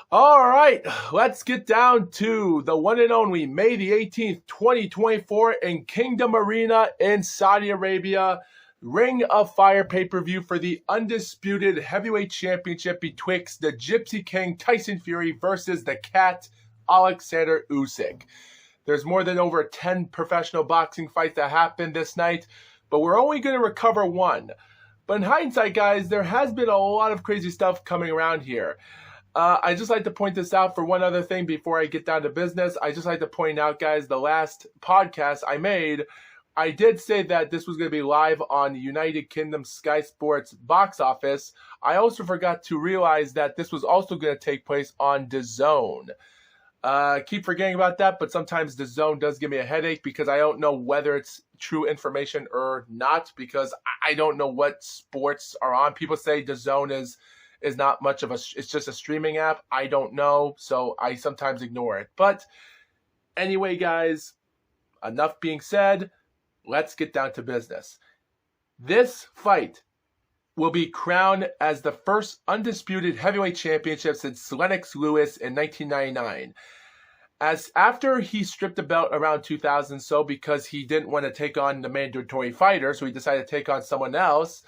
All right, let's get down to the one and only May the 18th, 2024 in Kingdom Arena in Saudi Arabia. Ring of Fire pay-per-view for the undisputed heavyweight championship betwixt the Gypsy King Tyson Fury versus the Cat Oleksandr Usyk. There's more than over 10 professional boxing fights that happened this night, but we're only going to recover one. But in hindsight, guys, there has been a lot of crazy stuff coming around here. I just like to point this out for one other thing before I get down to business. I just like to point out, guys, the last podcast I made, I did say that this was going to be live on United Kingdom Sky Sports box office. I also forgot to realize that this was also going to take place on DAZN. Keep forgetting about that, but sometimes DAZN does give me a headache because I don't know whether it's true information or not, because I don't know what sports are on. People say DAZN is not much of it's just a streaming app. I don't know, so I sometimes ignore it. But anyway, guys, enough being said, let's get down to business. This fight will be crowned as the first undisputed heavyweight championship since Lennox Lewis in 1999. As after he stripped the belt around 2000, so because he didn't want to take on the mandatory fighter, so he decided to take on someone else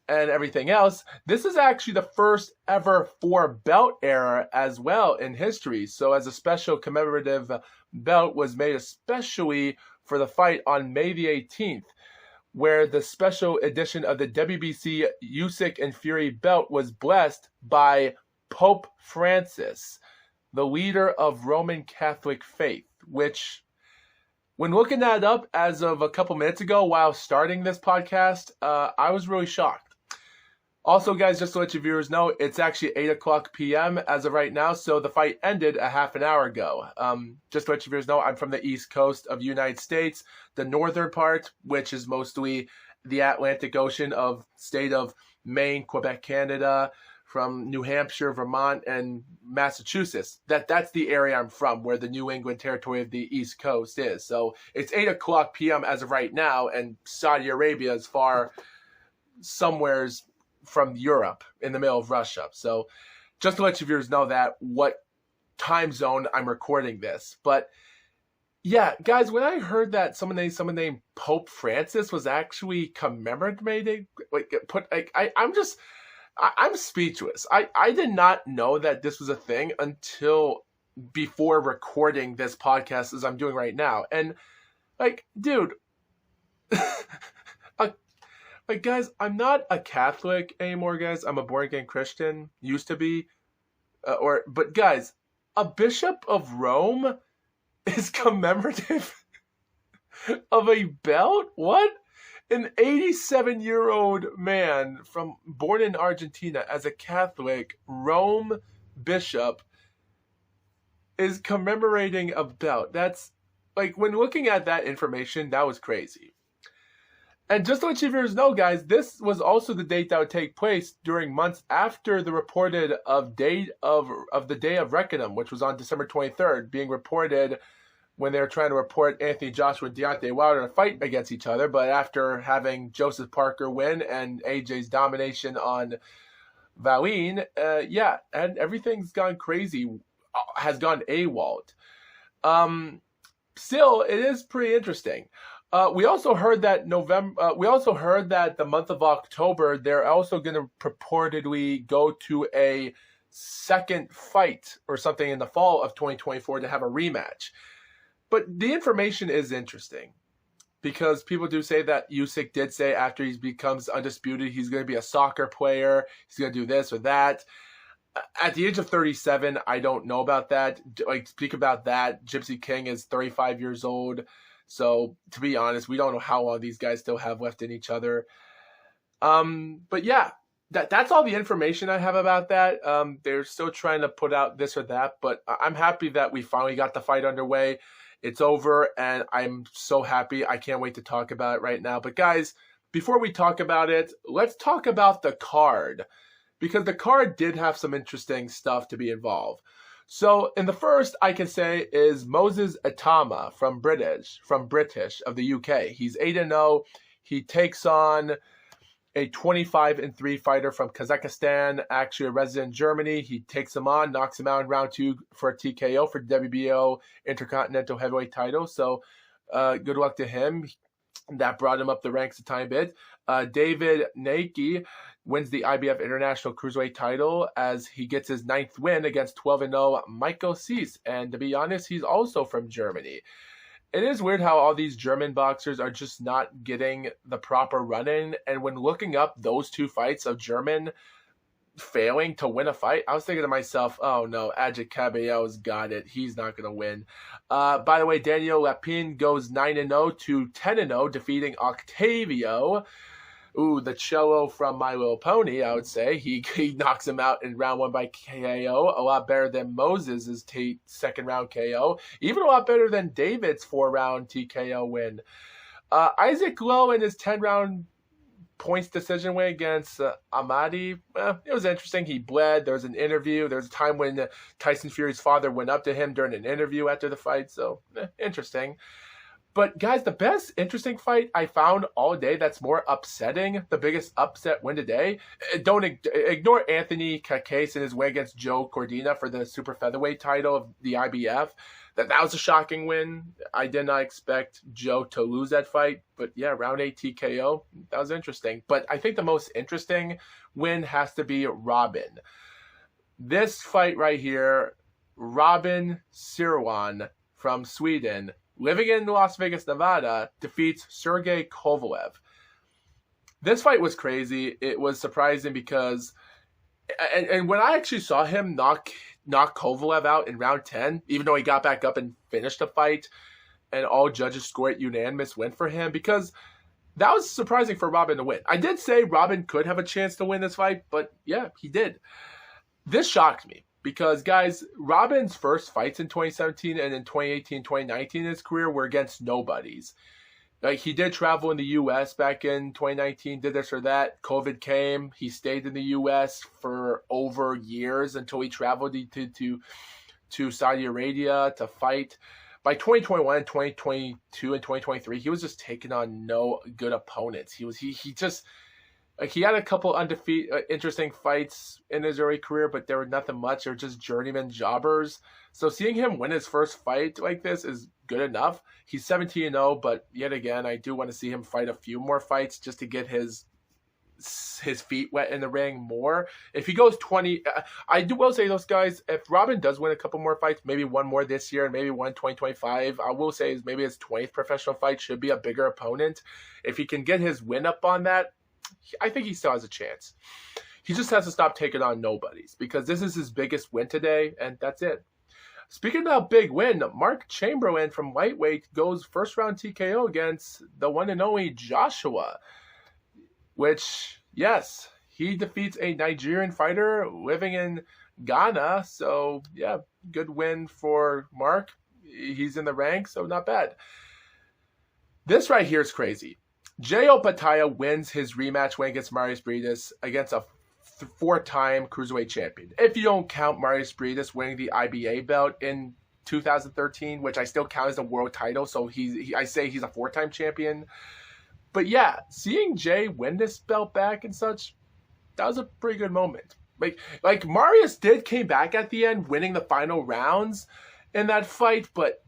and everything else. This is actually the first ever four-belt era as well in history. So as a special commemorative belt was made especially for the fight on May the 18th, where the special edition of the WBC Usyk and Fury belt was blessed by Pope Francis, the leader of Roman Catholic faith, which, when looking that up as of a couple minutes ago while starting this podcast, I was really shocked. Also, guys, just to let your viewers know, it's actually 8 o'clock p.m. as of right now, so the fight ended a half an hour ago. Just to let your viewers know, I'm from the East Coast of the United States, the northern part, which is mostly the Atlantic Ocean of state of Maine, Quebec, Canada, from New Hampshire, Vermont, and Massachusetts. That's the area I'm from, where the New England territory of the East Coast is. So it's 8 o'clock p.m. as of right now, and Saudi Arabia is far somewheres from Europe in the middle of Russia. So just to let your viewers know that what time zone I'm recording this. But yeah, guys, when I heard that someone named Pope Francis was actually commemorating, I'm speechless. I did not know that this was a thing until before recording this podcast as I'm doing right now. And dude, guys, I'm not a Catholic anymore, guys. I'm a born-again Christian. Used to be. But guys, a bishop of Rome is commemorative of a belt? What? An 87-year-old man born in Argentina as a Catholic Rome bishop is commemorating a belt. That's, when looking at that information, that was crazy. And just to let you viewers know, guys, this was also the date that would take place during months after the reported date of the Day of Reckoning, which was on December 23rd, being reported when they were trying to report Anthony Joshua and Deontay Wilder to fight against each other. But after having Joseph Parker win and AJ's domination on Valine, and everything's gone crazy, has gone AWOL. Still, it is pretty interesting. We also heard that the month of October, they're also going to purportedly go to a second fight or something in the fall of 2024 to have a rematch. But the information is interesting because people do say that Usyk did say after he becomes undisputed, he's going to be a soccer player. He's going to do this or that. At the age of 37, I don't know about that. Speak about that. Gypsy King is 35 years old. So, to be honest, we don't know how long these guys still have left in each other. But yeah, that's all the information I have about that. They're still trying to put out this or that, but I'm happy that we finally got the fight underway. It's over, and I'm so happy. I can't wait to talk about it right now. But guys, before we talk about it, let's talk about the card, because the card did have some interesting stuff to be involved. So in the first, I can say, is Moses Atama from British of the UK. He's 8-0. He takes on a 25-3 fighter from Kazakhstan, actually a resident in Germany. He takes him on, knocks him out in round 2 for a TKO for the WBO Intercontinental Heavyweight title. So good luck to him. That brought him up the ranks a tiny bit. David Naiki wins the IBF International Cruiserweight title as he gets his 9th win against 12-0 Michael Cease. And to be honest, he's also from Germany. It is weird how all these German boxers are just not getting the proper run-in. And when looking up those 2 fights of German failing to win a fight, I was thinking to myself, oh no, Adjit Caballero's got it. He's not going to win. By the way, Daniel Lapine goes 9-0 to 10-0, defeating Octavio. Ooh, the cello from My Little Pony, I would say. He knocks him out in round 1 by KO. A lot better than Moses' second round KO. Even a lot better than David's 4-round TKO win. Isaac Lowe in his 10-round points decision win against Amadi. It was interesting. He bled. There was an interview. There was a time when Tyson Fury's father went up to him during an interview after the fight. So, interesting. But, guys, the best interesting fight I found all day that's more upsetting, the biggest upset win today, don't ignore Anthony Cacase in his win against Joe Cordina for the super featherweight title of the IBF. That was a shocking win. I did not expect Joe to lose that fight. But, yeah, round 8 TKO, that was interesting. But I think the most interesting win has to be Robin. This fight right here, Robin Sirwan from Sweden, living in Las Vegas, Nevada, defeats Sergey Kovalev. This fight was crazy. It was surprising because, and when I actually saw him knock Kovalev out in round 10, even though he got back up and finished the fight, and all judges scored unanimous win for him, because that was surprising for Robin to win. I did say Robin could have a chance to win this fight, but yeah, he did. This shocked me. Because, guys, Robin's first fights in 2017 and in 2018, 2019 in his career were against nobodies. Like, he did travel in the U.S. back in 2019, did this or that. COVID came. He stayed in the U.S. for over years until he traveled to Saudi Arabia to fight. By 2021 and 2022 and 2023, he was just taking on no good opponents. He just... Like, he had a couple interesting fights in his early career, but they were nothing much. They were just journeyman jobbers. So seeing him win his first fight like this is good enough. He's 17-0, but yet again, I do want to see him fight a few more fights just to get his feet wet in the ring more. If he goes 20, I will say those guys, if Robin does win a couple more fights, maybe one more this year and maybe one 2025, I will say maybe his 20th professional fight should be a bigger opponent. If he can get his win up on that, I think he still has a chance. He just has to stop taking on nobodies because this is his biggest win today, and that's it. Speaking about big win, Mark Chamberlain from lightweight goes first round TKO against the one and only Joshua, which, yes, he defeats a Nigerian fighter living in Ghana. So, yeah, good win for Mark. He's in the ranks, so not bad. This right here is crazy. Jay Opataya wins his rematch win against Marius Briedis against a 4-time cruiserweight champion. If you don't count Marius Briedis winning the IBA belt in 2013, which I still count as a world title, so I say he's a 4-time champion. But yeah, seeing Jay win this belt back and such, that was a pretty good moment. Like Marius came back at the end, winning the final rounds in that fight, but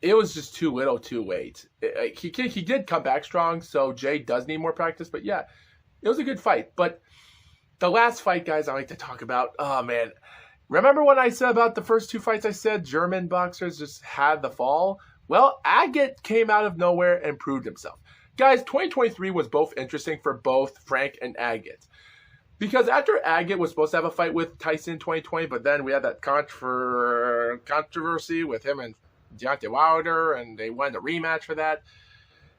it was just too little, too late. He did come back strong, so Jay does need more practice. But yeah, it was a good fight. But the last fight, guys, I like to talk about. Oh, man. Remember when I said about the first 2 fights I said German boxers just had the fall? Well, Agate came out of nowhere and proved himself. Guys, 2023 was both interesting for both Frank and Agate. Because after Agate was supposed to have a fight with Tyson in 2020, but then we had that controversy with him and Deontay Wilder, and they wanted a rematch for that.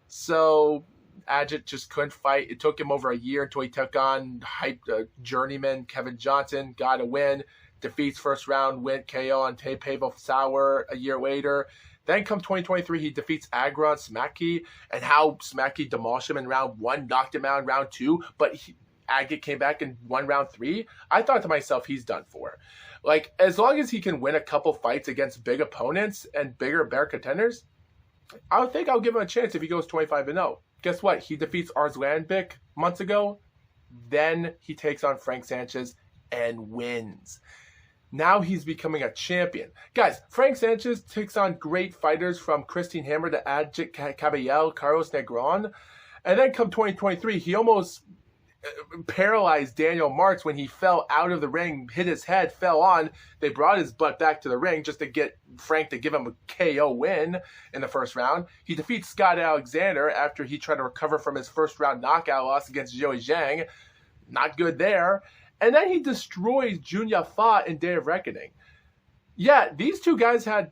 So Agate just couldn't fight. It took him over a year until he took on hyped journeyman Kevin Johnson, got a win, defeats first round, win KO on Pavel Sauer a year later. Then come 2023, he defeats Agron Smacky, and how Smacky demolished him in round 1, knocked him out in round 2, but Agate came back and won round 3. I thought to myself, he's done for. Like, as long as he can win a couple fights against big opponents and better contenders, I think I'll give him a chance if he goes 25-0. Guess what? He defeats Arslanbek months ago. Then he takes on Frank Sanchez and wins. Now he's becoming a champion. Guys, Frank Sanchez takes on great fighters from Christine Hammer to Adjit Caballel, Carlos Negron. And then come 2023, he almost paralyzed Daniel Marks when he fell out of the ring, hit his head, fell on. They brought his butt back to the ring just to get Frank to give him a KO win in the first round. He defeats Scott Alexander after he tried to recover from his first round knockout loss against Joey Zhang. Not good there. And then he destroys Junya Fa in Day of Reckoning. Yeah, these two guys had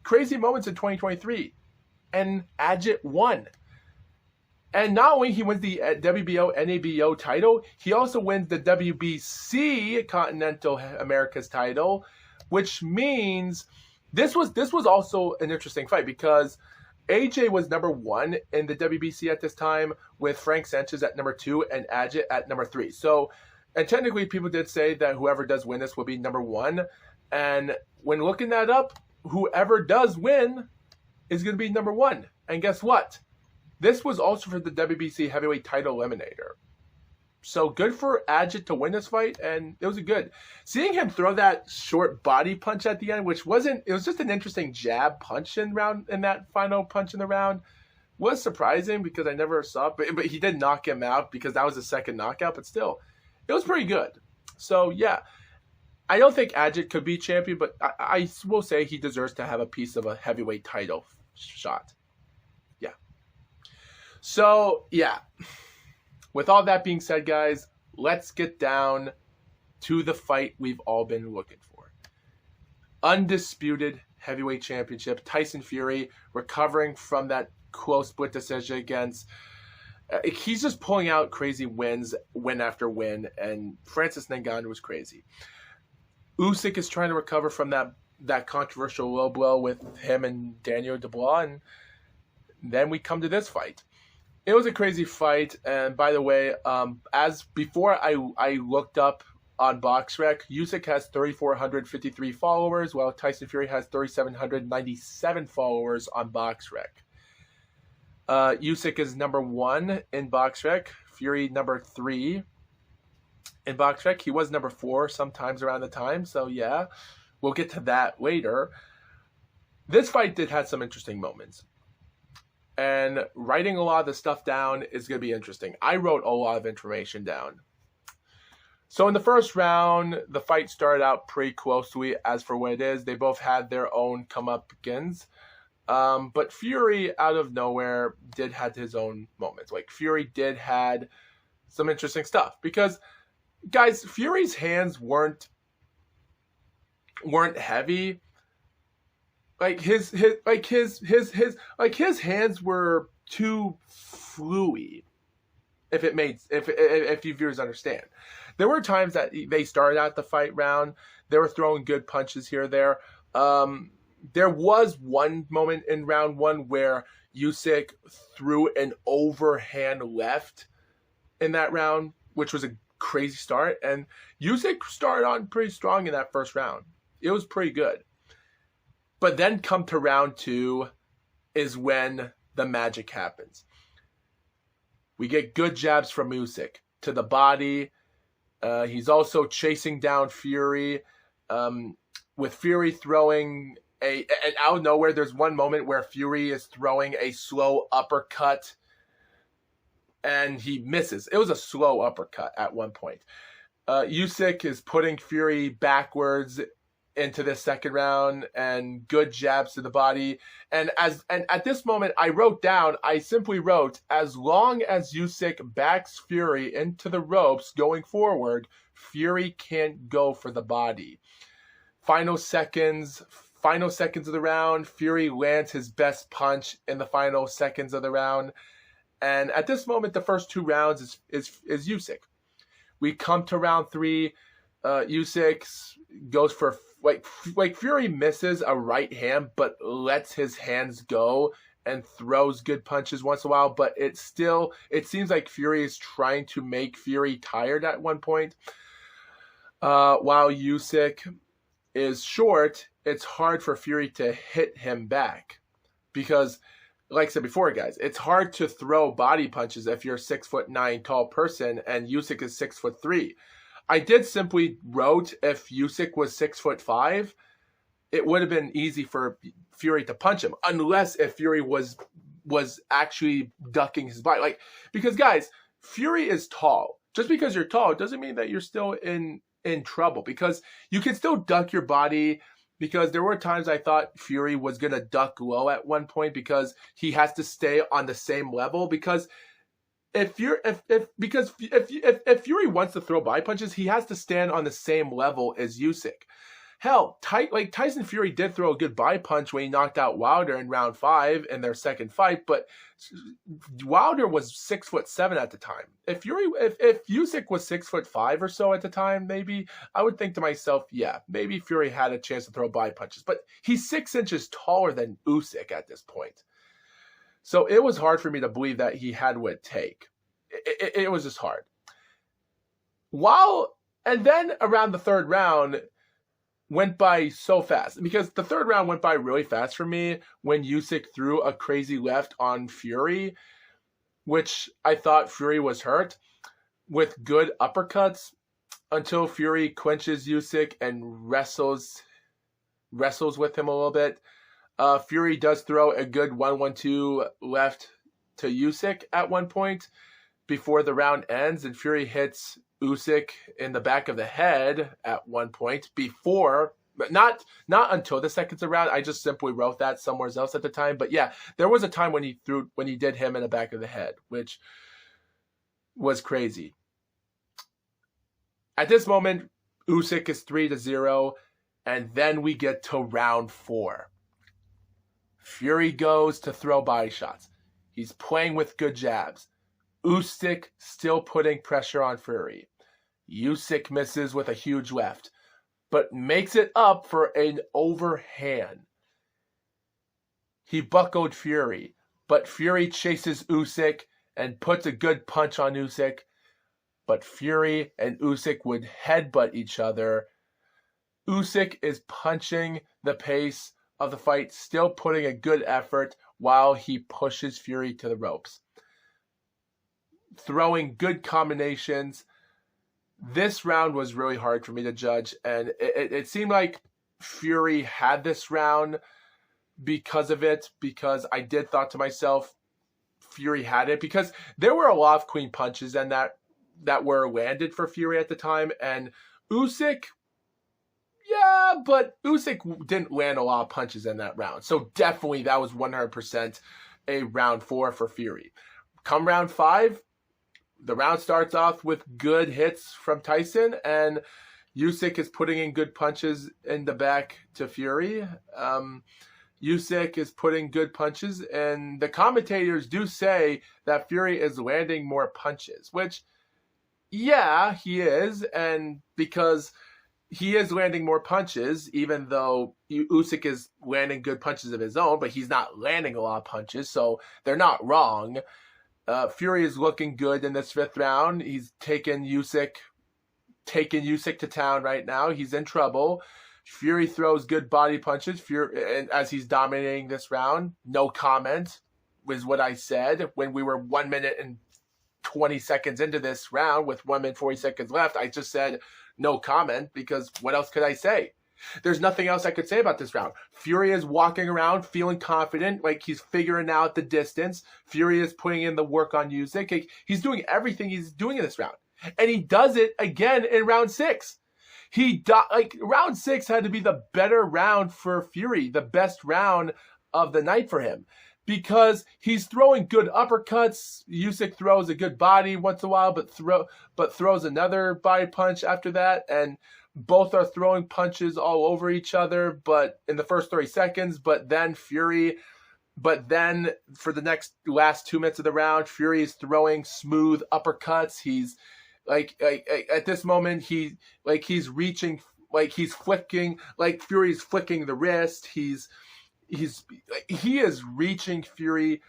crazy moments in 2023. And Adjit won. And not only he wins the WBO NABO title, he also wins the WBC Continental Americas title, which means this was also an interesting fight because AJ was number 1 in the WBC at this time with Frank Sanchez at number 2 and Adjit at number 3. So, and technically people did say that whoever does win this will be number 1. And when looking that up, whoever does win is going to be number 1. And guess what? This was also for the WBC heavyweight title eliminator. So good for Adjit to win this fight, and it was a good. Seeing him throw that short body punch at the end, which wasn't, it was just an interesting jab punch in that final punch in the round, was surprising because I never saw it, but he did knock him out because that was the second knockout, but still, it was pretty good. So yeah, I don't think Adjit could be champion, but I will say he deserves to have a piece of a heavyweight title shot. So, yeah, with all that being said, guys, let's get down to the fight we've all been looking for. Undisputed heavyweight championship, Tyson Fury recovering from that close split decision against, he's just pulling out crazy wins, win after win, and Francis Ngannou was crazy. Usyk is trying to recover from that controversial low blow with him and Daniel Dubois, and then we come to this fight. It was a crazy fight, and by the way, as before I looked up on BoxRec, Usyk has 3,453 followers, while Tyson Fury has 3,797 followers on BoxRec. Usyk is number 1 in BoxRec, Fury number 3 in BoxRec. He was number 4 sometimes around the time, so yeah, we'll get to that later. This fight did have some interesting moments. And writing a lot of the stuff down is going to be interesting. I wrote a lot of information down. So in the first round, the fight started out pretty closely as for what it is. They both had their own come-up-ins. But Fury, out of nowhere, did have his own moments. Like, Fury did had some interesting stuff. Because, guys, Fury's hands weren't heavy. Like his hands were too fluey. If you viewers understand, there were times that they started out the fight round. They were throwing good punches here or there. There was one moment in round 1 where Usyk threw an overhand left in that round, which was a crazy start. And Usyk started on pretty strong in that first round. It was pretty good. But then come to round 2 is when the magic happens. We get good jabs from Usyk to the body. He's also chasing down Fury. With Fury throwing and out of nowhere, there's one moment where Fury is throwing a slow uppercut. And he misses. It was a slow uppercut at one point. Usyk is putting Fury backwards into the second round, and good jabs to the body. And at this moment, I simply wrote, as long as Usyk backs Fury into the ropes going forward, Fury can't go for the body. Final seconds of the round, Fury lands his best punch in the final seconds of the round. And at this moment, the first 2 rounds is Usyk. We come to round 3, Usyk goes for, like Fury misses a right hand, but lets his hands go and throws good punches once in a while. But it seems like Fury is trying to make Fury tired at one point. While Usyk is short, it's hard for Fury to hit him back because like I said before, guys, it's hard to throw body punches if you're a 6'9" tall person and Usyk is 6'3". I did simply wrote if Usyk was 6'5", it would have been easy for Fury to punch him, unless if Fury was actually ducking his body. Like, because guys, Fury is tall. Just because you're tall doesn't mean that you're still in trouble, because you can still duck your body. Because there were times I thought Fury was gonna duck low at one point because he has to stay on the same level. Because if Fury wants to throw body punches, he has to stand on the same level as Usyk. Hell, Tyson Fury did throw a good body punch when he knocked out Wilder in round 5 in their second fight, but Wilder was 6'7" at the time. If Usyk was 6'5" or so at the time, maybe I would think to myself, yeah, maybe Fury had a chance to throw body punches. But he's 6 inches taller than Usyk at this point, so it was hard for me to believe that he had what it take. It was just hard. And then around the third round went by so fast, because the third round went by really fast for me when Usyk threw a crazy left on Fury, which I thought Fury was hurt, with good uppercuts until Fury clinches Usyk and wrestles with him a little bit. Fury does throw a good 1-1-2 left to Usyk at one point before the round ends, and Fury hits Usyk in the back of the head at one point before, but not until the seconds of round. I just simply wrote that somewhere else at the time. But yeah, there was a time when he did him in the back of the head, which was crazy. At this moment, Usyk is 3-0, and then we get to round 4. Fury goes to throw body shots. He's playing with good jabs. Usyk still putting pressure on Fury. Usyk misses with a huge left, but makes it up for an overhand. He buckled Fury, but Fury chases Usyk and puts a good punch on Usyk, but Fury and Usyk would headbutt each other. Usyk is punching the pace of the fight, still putting a good effort while he pushes Fury to the ropes, throwing good combinations. This round was really hard for me to judge, and it seemed like Fury had this round because of it, because I did thought to myself, Fury had it, because there were a lot of clean punches and that were landed for Fury at the time, and Usyk, yeah, but Usyk didn't land a lot of punches in that round, so definitely that was 100% a round 4 for Fury. Come round 5, the round starts off with good hits from Tyson, and Usyk is putting in good punches in the back to Fury. Usyk is putting good punches, and the commentators do say that Fury is landing more punches, which, yeah, he is, and because he is landing more punches, even though Usyk is landing good punches of his own, but he's not landing a lot of punches, so they're not wrong. Fury is looking good in this 5th round. He's taking Usyk to town right now. He's in trouble. Fury throws good body punches. And as he's dominating this round, no comment was what I said when we were 1 minute and 20 seconds into this round with 1 minute 40 seconds left. I just said no comment, because what else could I say? There's nothing else I could say about this round. Fury is walking around feeling confident, like he's figuring out the distance. Fury is putting in the work on Usyk. Like, he's doing everything he's doing in this round. And he does it again in round 6. Round 6 had to be the better round for Fury, the best round of the night for him, because he's throwing good uppercuts. Usyk throws a good body once in a while, but throws another body punch after that, and both are throwing punches all over each other, but in the first 30 seconds, but then for the last 2 minutes of the round, Fury is throwing smooth uppercuts. He's like at this moment, he's reaching, like he's flicking, like Fury's flicking the wrist. He is reaching Fury,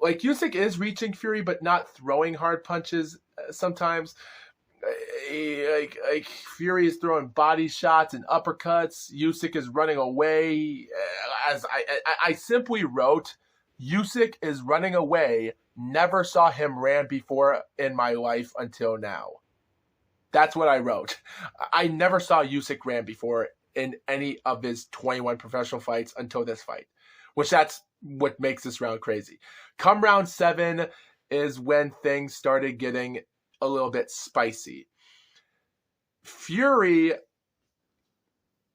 like Usyk is reaching Fury, but not throwing hard punches sometimes. Like Fury is throwing body shots and uppercuts. Usyk is running away. As I simply wrote Usyk is running away. Never saw him ran before in my life until now. That's what I wrote. I never saw Usyk ran before in any of his 21 professional fights until this fight, which that's what makes this round crazy. Come round 7 is when things started getting a little bit spicy. Fury,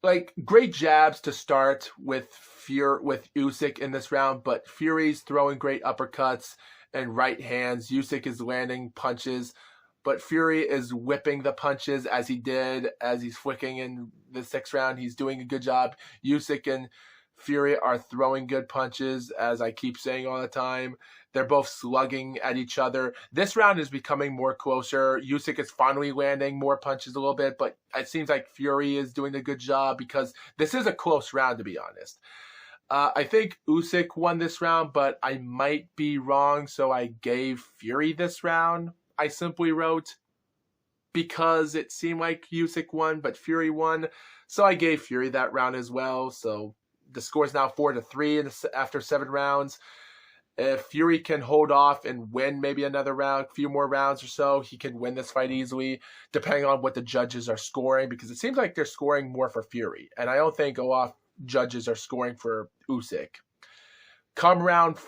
like, great jabs to start with Usyk in this round, but Fury's throwing great uppercuts and right hands. Usyk is landing punches, but Fury is whipping the punches as he's flicking in the 6th round. He's doing a good job. Usyk and Fury are throwing good punches, as I keep saying all the time. They're both slugging at each other. This round is becoming more closer. Usyk is finally landing more punches a little bit, but it seems like Fury is doing a good job because this is a close round, to be honest. I think Usyk won this round, but I might be wrong, so I gave Fury this round. I simply wrote because it seemed like Usyk won, but Fury won, so I gave Fury that round as well. So the score is now 4-3 after 7 rounds. If Fury can hold off and win maybe another round, a few more rounds or so, he can win this fight easily, depending on what the judges are scoring, because it seems like they're scoring more for Fury, and I don't think a lot of judges are scoring for Usyk. Come round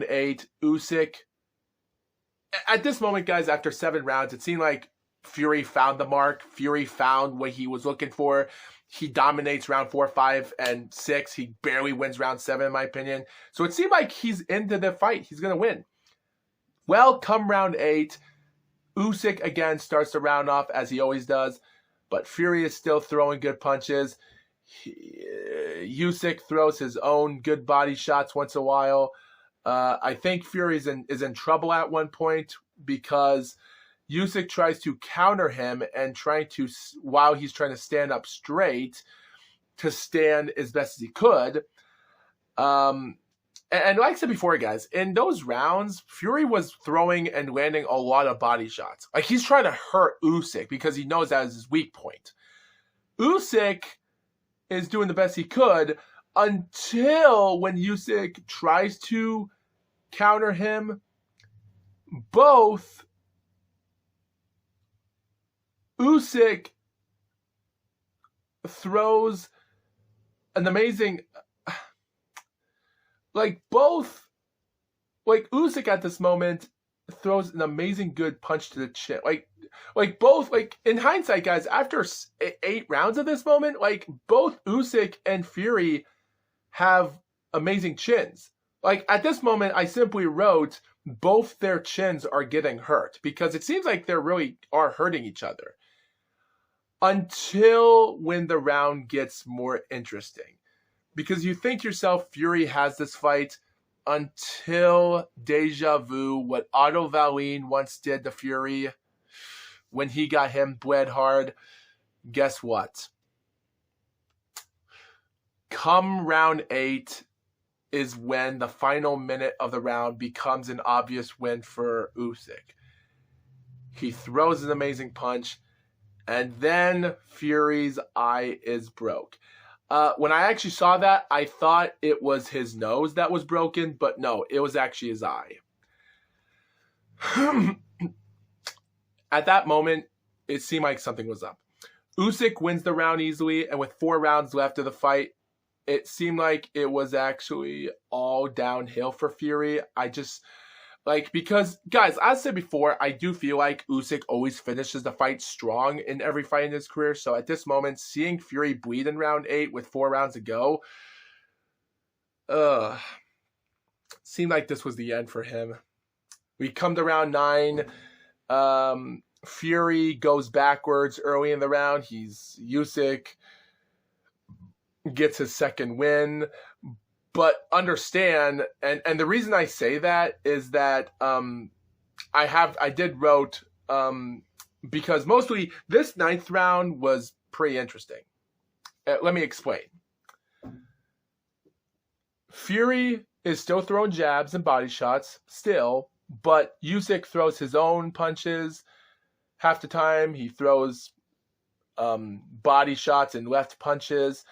8, Usyk. At this moment, guys, after 7 rounds, it seemed like Fury found the mark. Fury found what he was looking for. He dominates round 4, 5, and 6. He barely wins round 7, in my opinion. So it seemed like he's into the fight. He's going to win. Well, come round 8, Usyk again starts the round off as he always does, but Fury is still throwing good punches. Usyk throws his own good body shots once in a while. I think Fury is in trouble at one point because Usyk tries to counter him and while he's trying to stand up straight, to stand as best as he could. And like I said before, guys, in those rounds, Fury was throwing and landing a lot of body shots. Like, he's trying to hurt Usyk because he knows that is his weak point. Usyk is doing the best he could until when Usyk tries to counter him, both Usyk throws an amazing, Usyk at this moment throws an amazing good punch to the chin. Both, in hindsight, guys, after 8 rounds of this moment, both Usyk and Fury have amazing chins. At this moment, I simply wrote both their chins are getting hurt because it seems like they really are hurting each other. Until when the round gets more interesting. Because you think yourself, Fury has this fight, until deja vu, what Otto Wallin once did to Fury when he got him bled hard. Guess what? Come round 8 is when the final minute of the round becomes an obvious win for Usyk. He throws an amazing punch, and then Fury's eye is broke. When I actually saw that, I thought it was his nose that was broken, but no, it was actually his eye. At that moment, it seemed like something was up. Usyk wins the round easily, and with 4 rounds left of the fight, it seemed like it was actually all downhill for Fury. Because, guys, as I said before, I do feel like Usyk always finishes the fight strong in every fight in his career. So at this moment, seeing Fury bleed in round 8 with 4 rounds to go, seemed like this was the end for him. We come to round 9. Fury goes backwards early in the round. Usyk gets his second win. But understand, and the reason I say that is that I did wrote because mostly this 9th round was pretty interesting. Let me explain. Fury is still throwing jabs and body shots, still, but Usyk throws his own punches half the time. He throws body shots and left punches.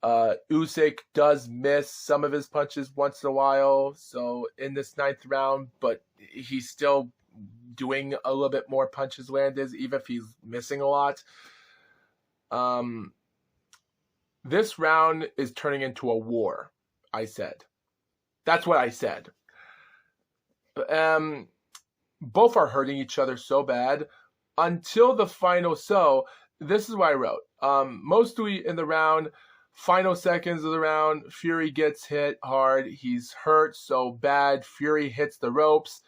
Usyk does miss some of his punches once in a while, so in this 9th round, but he's still doing a little bit more punches landed, even if he's missing a lot. This round is turning into a war, I said. That's what I said. Both are hurting each other so bad until the final. So this is what I wrote. Mostly in the round, final seconds of the round, Fury gets hit hard. He's hurt so bad. Fury hits the ropes,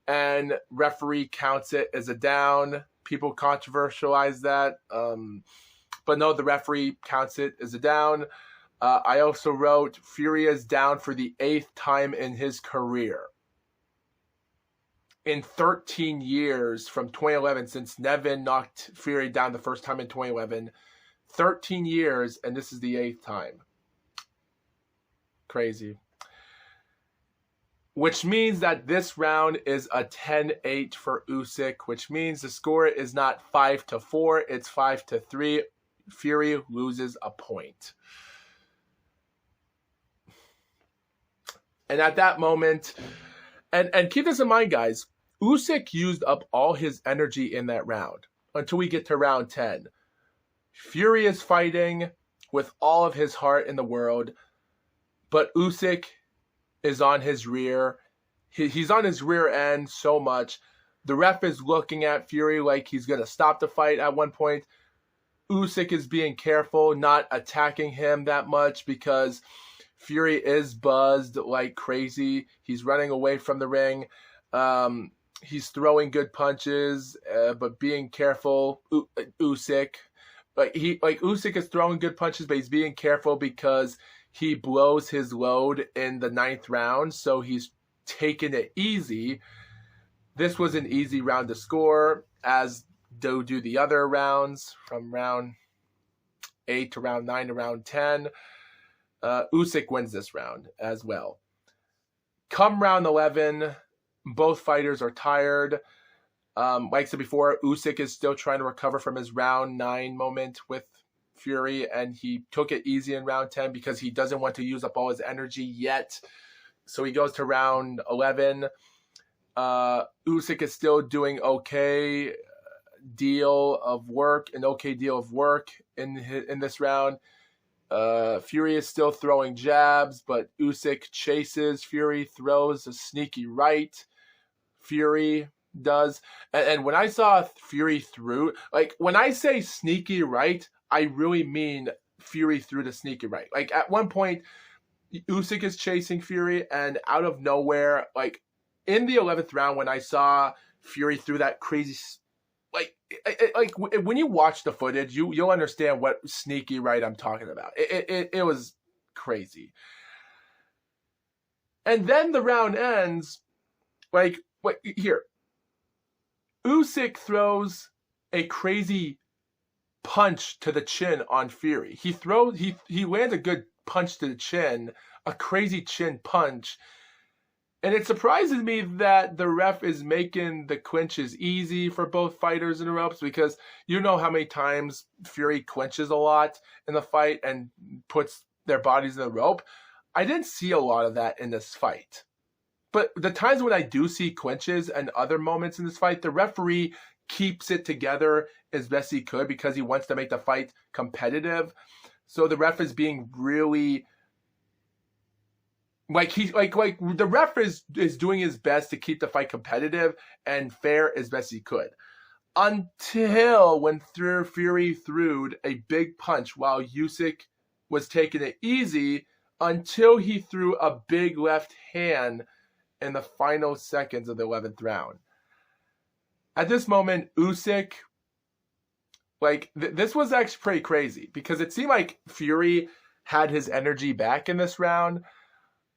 and referee counts it as a down. People controversialize that, but no, the referee counts it as a down. I also wrote Fury is down for the 8th time in his career. In 13 years from 2011, since Nevin knocked Fury down the first time in 2011, 13 years, and this is the 8th time. Crazy. Which means that this round is a 10-8 for Usyk, which means the score is not 5-4, it's 5-3. Fury loses a point. And at that moment, and keep this in mind, guys, Usyk used up all his energy in that round until we get to round 10. Fury is fighting with all of his heart in the world, but Usyk is on his rear. He's on his rear end so much. The ref is looking at Fury like he's going to stop the fight at one point. Usyk is being careful, not attacking him that much because Fury is buzzed like crazy. He's running away from the ring. He's throwing good punches, but being careful. Usyk, Usyk is throwing good punches, but he's being careful because he blows his load in the 9th round, so he's taking it easy. This was an easy round to score, as do the other rounds from round 8 to round 9 to round 10. Usyk wins this round as well. Come round 11, both fighters are tired. Like I said before, Usyk is still trying to recover from his round 9 moment with Fury, and he took it easy in round 10 because he doesn't want to use up all his energy yet. So he goes to round 11. Usyk is still doing an okay deal of work in this round. Fury is still throwing jabs, but Usyk chases Fury, throws a sneaky right. Fury does. And when I saw Fury threw, like when I say sneaky right, I really mean Fury threw the sneaky right. Like at one point, Usyk is chasing Fury, and out of nowhere, like in the 11th round, when I saw Fury threw that crazy, like when you watch the footage, you'll understand what sneaky right I'm talking about. It was crazy. And then the round ends, here. Usyk throws a crazy punch to the chin on Fury. He lands a good punch to the chin, a crazy chin punch. And it surprises me that the ref is making the clinches easy for both fighters in the ropes, because you know how many times Fury clinches a lot in the fight and puts their bodies in the rope. I didn't see a lot of that in this fight. But the times when I do see clinches and other moments in this fight, the referee keeps it together as best he could because he wants to make the fight competitive. So the ref is being really the ref is doing his best to keep the fight competitive and fair as best he could. Until when Fury threw a big punch while Usyk was taking it easy, until he threw a big left hand in the final seconds of the 11th round. At this moment, Usyk, this was actually pretty crazy because it seemed like Fury had his energy back in this round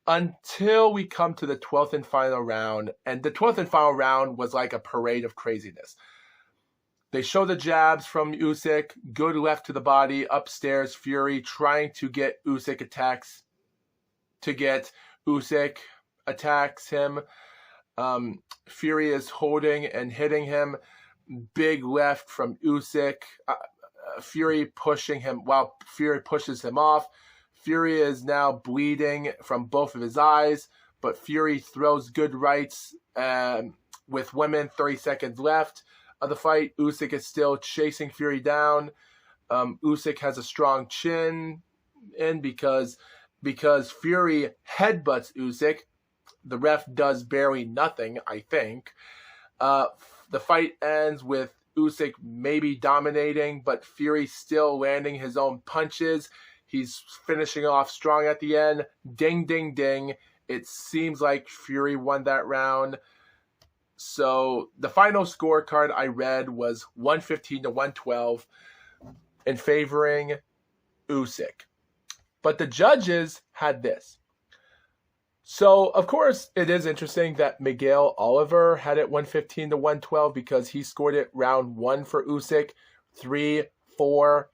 until we come to the 12th and final round. And the 12th and final round was like a parade of craziness. They show the jabs from Usyk, good left to the body, upstairs, Fury trying to get Usyk attacks, attacks him. Fury is holding and hitting him. Big left from Usyk. Fury pushing him while Fury pushes him off. Fury is now bleeding from both of his eyes, but Fury throws good rights with women 30 seconds left of the fight. Usyk is still chasing Fury down. Usyk has a strong chin in because Fury headbutts Usyk. The ref does barely nothing, I think. The fight ends with Usyk maybe dominating, but Fury still landing his own punches. He's finishing off strong at the end. Ding, ding, ding. It seems like Fury won that round. So the final scorecard I read was 115 to 112 in favoring Usyk. But the judges had this. So, of course, it is interesting that Miguel Oliver had it 115 to 112 because he scored it round 1 for Usyk, 3, 4,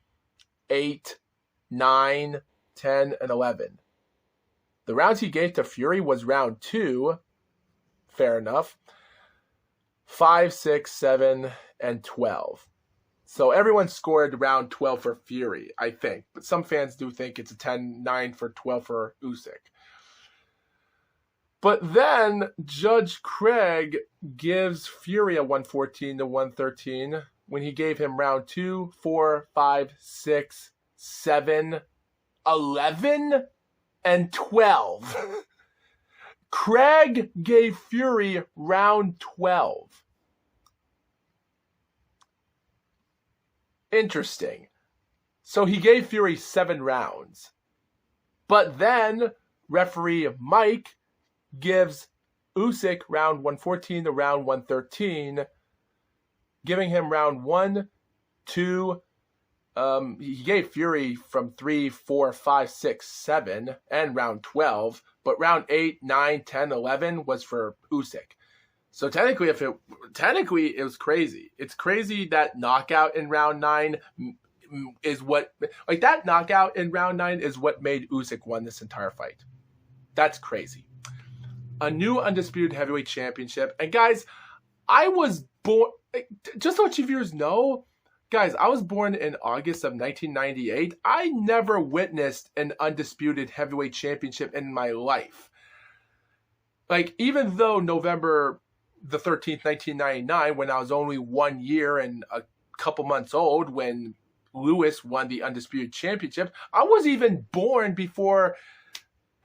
8, 9, 10, and 11. The rounds he gave to Fury was round 2, fair enough, 5, 6, 7, and 12. So everyone scored round 12 for Fury, I think. But some fans do think it's a 10-9 for 12 for Usyk. But then Judge Craig gives Fury a 114 to 113 when he gave him round 2, 4, 5, 6, 7, 11, and 12. Craig gave Fury round 12. Interesting. So he gave Fury 7 rounds. But then referee Mike gives Usyk round 114 to round 113, giving him round 1, 2, he gave Fury from 3, 4, 5, 6, 7, and round 12, but round 8, 9, 10, 11 was for Usyk. So technically it was crazy. It's crazy that knockout in round 9 is what, like that knockout in round 9 is what made Usyk win this entire fight. That's crazy. A new undisputed heavyweight championship. And guys, I was born, just to let you viewers know, guys, I was born in August of 1998. I never witnessed an undisputed heavyweight championship in my life. Like, even though November the 13th, 1999, when I was only 1 year and a couple months old, when Lewis won the undisputed championship, I was even born before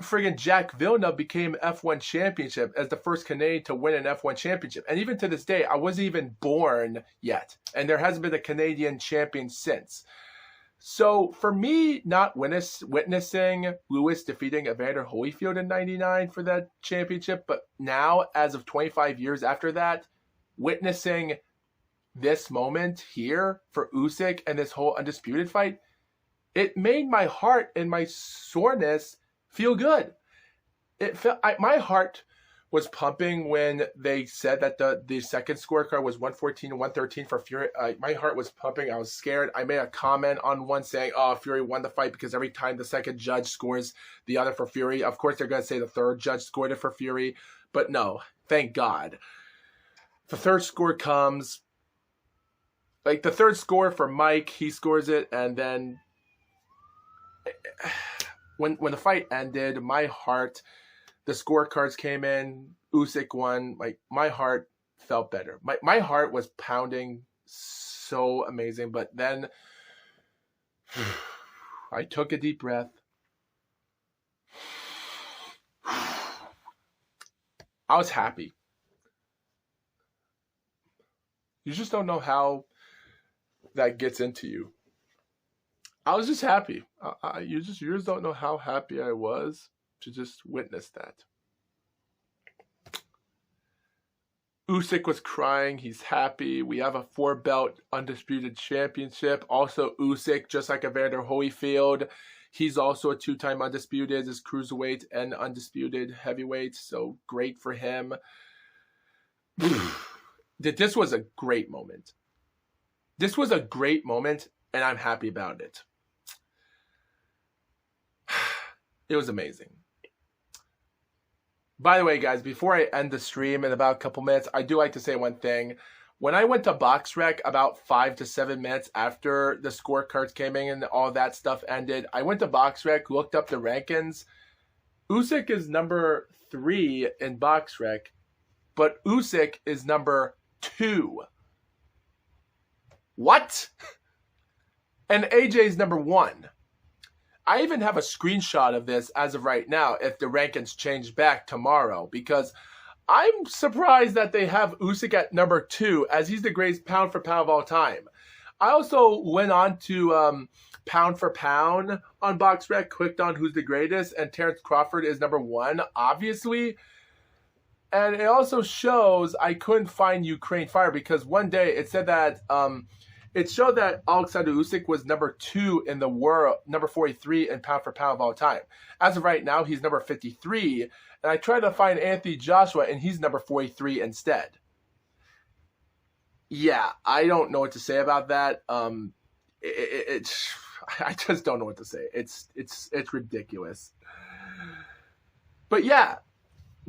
friggin' Jack Villeneuve became F1 championship as the first Canadian to win an F1 championship. And even to this day, I wasn't even born yet. And there hasn't been a Canadian champion since. So for me, not witnessing Lewis defeating Evander Holyfield in 99 for that championship, but now, as of 25 years after that, witnessing this moment here for Usyk and this whole undisputed fight, it made my heart and my soreness feel good. It felt my heart was pumping when they said that the second scorecard was 114 to 113 for Fury. My heart was pumping. I was scared. I made a comment on one saying, "Oh, Fury won the fight," because every time the second judge scores the other for Fury, of course they're going to say the third judge scored it for Fury. But no, thank God. The third score comes. Like the third score for Mike, he scores it, and then when the fight ended, my heart, the scorecards came in, Usyk won, like my heart felt better. My heart was pounding so amazing, but then I took a deep breath. I was happy. You just don't know how that gets into you. I was just happy. You just don't know how happy I was to just witness that. Usyk was crying. He's happy. We have a 4-belt undisputed championship. Also, Usyk, just like Evander Holyfield, he's also a 2-time undisputed as cruiserweight and undisputed heavyweight. So great for him. This was a great moment. This was a great moment, and I'm happy about it. It was amazing. By the way, guys, before I end the stream in about a couple minutes, I do like to say one thing. When I went to BoxRec about 5 to 7 minutes after the scorecards came in and all that stuff ended, I went to BoxRec, looked up the rankings. Usyk is number 3 in BoxRec, but Usyk is number 2. What? And AJ is number 1. I even have a screenshot of this as of right now if the rankings change back tomorrow, because I'm surprised that they have Usyk at number 2, as he's the greatest pound for pound of all time. I also went on to pound for pound on BoxRec, clicked on who's the greatest, and Terrence Crawford is number 1, obviously. And it also shows I couldn't find Ukraine Fire, because one day it said that it showed that Oleksandr Usyk was number 2 in the world, number 43 in pound for pound of all time. As of right now, he's number 53. And I tried to find Anthony Joshua, and he's number 43 instead. Yeah, I don't know what to say about that. I just don't know what to say. It's ridiculous. But yeah,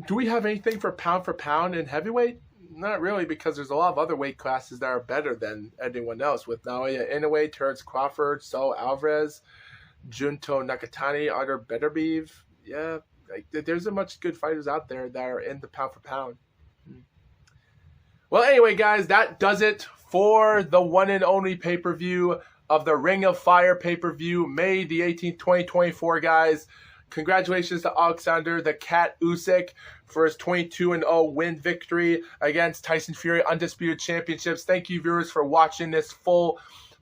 do we have anything for pound in heavyweight? Not really, because there's a lot of other weight classes that are better than anyone else, with Naoya Inoue, Terrence Crawford, Saul Alvarez, Junto Nakatani, Artur Beterbiev. Yeah, like, there's a much good fighters out there that are in the pound for pound. Well, anyway, guys, that does it for the one and only pay-per-view of the Ring of Fire pay-per-view, May the 18th, 2024, guys. Congratulations to Oleksandr the Cat Usyk for his 22-0 win victory against Tyson Fury Undisputed Championships. Thank you, viewers, for watching this full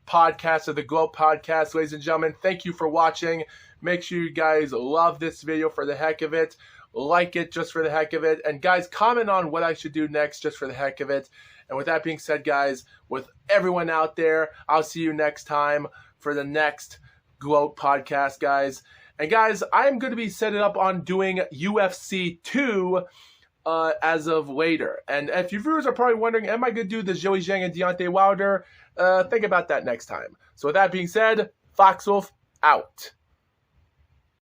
podcast of the GLOAT podcast. Ladies and gentlemen, thank you for watching. Make sure you guys love this video for the heck of it. Like it just for the heck of it. And guys, comment on what I should do next just for the heck of it. And with that being said, guys, with everyone out there, I'll see you next time for the next GLOAT podcast, guys. And guys, I'm going to be setting up on doing UFC 2 as of later. And if your viewers are probably wondering, am I going to do the Zhou Zhang and Deontay Wilder? Think about that next time. So with that being said, FoxWolf out.